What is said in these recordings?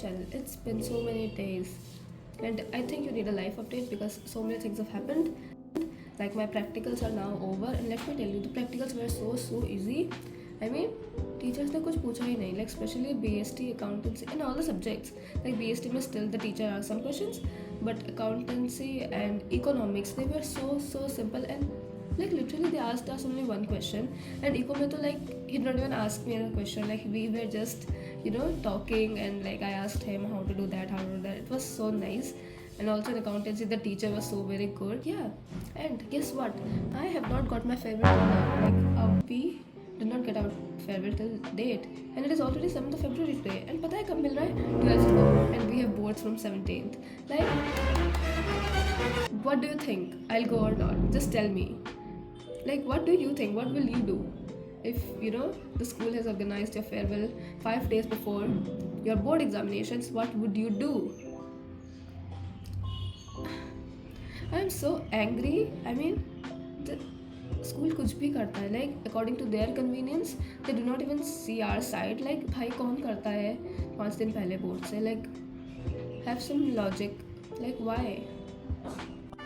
channel. It's been so many days, and I think you need a life update because so many things have happened. Like my practicals are now over, and let me tell you, the practicals were so easy. I mean, teachers ने कुछ पूछा ही नहीं, like especially BST, accountancy, and all the subjects. Like BST में still the teacher asked some questions, but accountancy and economics they were so simple, and like literally they asked us only one question. And eco में तो like he did not even ask me a question. Like we were just talking, and like I asked him how to do that, how to do that. It was so nice. And also in accountancy the teacher was so very good. Yeah. And guess what, I have not got my favorite till now. Like we did not get our farewell till date, and it is already 7th of February today. And पता है कब मिल रहा है? 12th को, and we have boards from 17th. Like, what do you think? I'll go or not? Just tell me. Like, what do you think? What will you do if the school has organized your farewell 5 days before your board examinations? What would you do? I'm so angry. I mean, the school कुछ भी करता है, like according to their convenience. They do not even see our side. Like भाई कौन करता है 5 दिन पहले बोर्ड से? Like have some logic. Like why?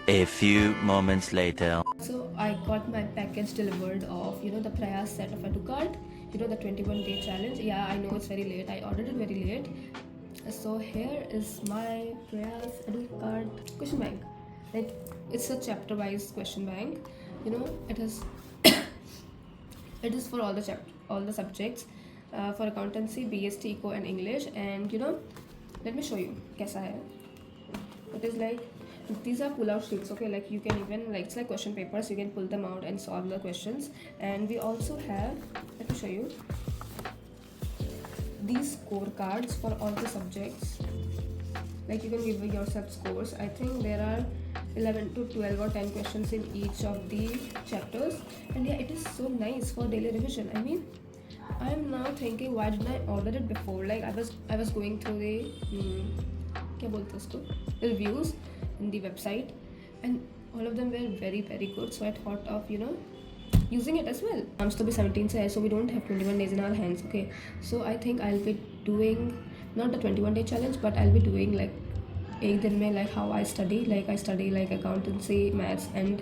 A few moments later. So I got my package delivered of the Prayas set of Edu card, the 21-day challenge. Yeah, I know it's very late. I ordered it very late. So here is my Prayas Edu card question bank. Like it's a chapter-wise question bank. It is it is for all the subjects, for accountancy, BST, Eco, and English. And let me show you कैसा है. It is like these are pull-out sheets. Okay, like you can even it's like question papers. You can pull them out and solve the questions. And we also have, let me show you, these scorecards for all the subjects. Like you can give yourself scores. I think there are 11 to 12 or 10 questions in each of the chapters. And yeah, it is so nice for daily revision. I mean, I am now thinking, why didn't I order it before? Like I was going through the क्या बोलते हैं उसको, reviews in the website, and all of them were very good. So I thought of using it as well. Comes to be 17 से है, so we don't have 21 days in our hands. Okay, so I think I'll be doing not the 21-day challenge, but I'll be doing like एक दिन में like how I study. Like I study like accountancy, maths, and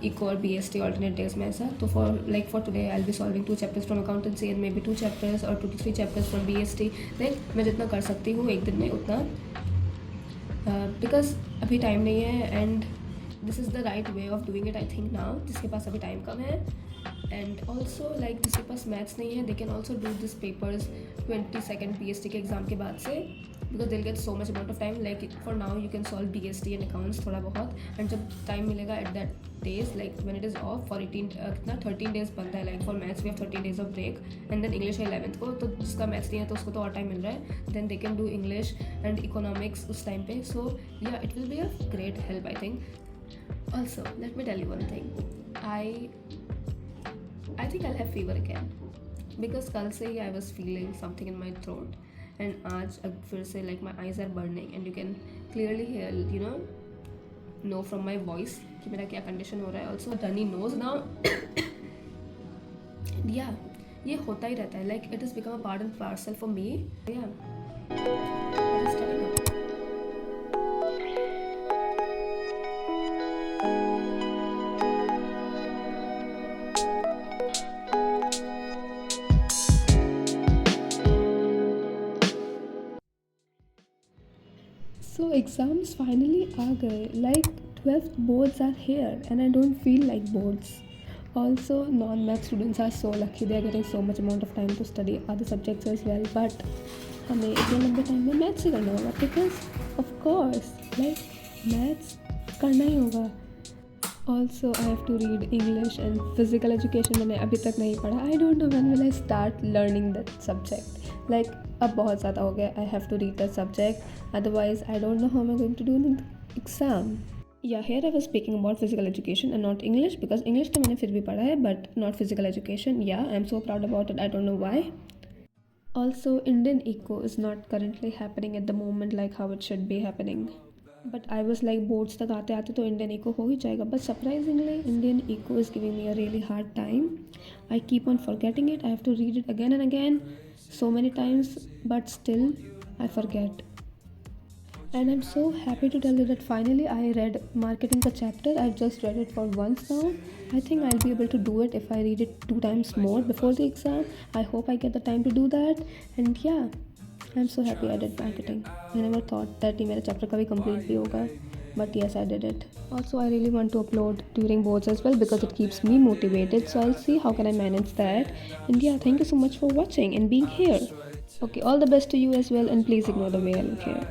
eco or BST alternate days में ऐसा. तो for today I'll be solving 2 chapters from accountancy and maybe 2 chapters or 2 to 3 chapters from BST. Like मैं जितना कर सकती हूँ एक दिन में उतना, because अभी टाइम नहीं है. And this is the right way of doing it I think now, जिसके पास अभी टाइम कम है. एंड ऑल्सो लाइक जिसके पास मैथ्स नहीं है, they can also do this papers 22nd BST के एग्ज़ाम के बाद से, बिकॉज दिल get so much amount of time. Like for now you can solve BST and accounts थोड़ा बहुत, एंड जब टाइम मिलेगा at that days, like when it is off for 13 days बनता है. like for maths we have 13 days of break, and then English है 11th को, तो जिसका मैथ्स नहीं है तो उसको तो और टाइम मिल रहा है. then they can do English and economics उस टाइम पे. so yeah, it will be a great help I think. Also let me tell you one thing, I think I'll have fever again, because कल से ही I was feeling something in my throat, and आज अब फिर से like my eyes are burning, and you can clearly hear know from my voice कि मेरा क्या condition हो रहा है. ऑल्सो डनी नोज नाउ. या ये होता ही रहता है. Like it is become a part and parcel for me. Yeah So exams finally आ गए. Like 12th boards are here, and I don't feel like boards. Also, non-math students are so lucky. They are getting so much amount of time to study other subjects as well. But हमें इतने लंबे time में maths ही करना होगा, because of course like maths करना ही होगा. Also I have to read English and physical education. मैंने अभी तक नहीं पढ़ा. I don't know when will I start learning that subject. Like अब बहुत ज़्यादा हो गया. I have to read that subject. Otherwise I don't know how am I going to do in the exam. Yeah, here I was speaking about physical education and not English, because English तो मैंने फिर भी पढ़ा है, but not physical education. Yeah, I'm so proud about it. I don't know why. Also, Indian Eco is not currently happening at the moment like how it should be happening. But I was like boards तक आते आते तो Indian Eco हो ही जाएगा. But surprisingly, Indian Eco is giving me a really hard time. I keep on forgetting it. I have to read it again and again so many times. But still, I forget. And I'm so happy to tell you that finally I read Marketing ka chapter. I've just read it for once now. I think I'll be able to do it if I read it 2 times more before the exam. I hope I get the time to do that. And yeah, I'm so happy I did marketing. I never thought that ये मेरा chapter कभी complete भी होगा. But yes, I did it. Also, I really want to upload during boards as well because it keeps me motivated. So I'll see how can I manage that. And yeah, thank you so much for watching and being here. Okay, all the best to you as well, and please ignore the way I look here.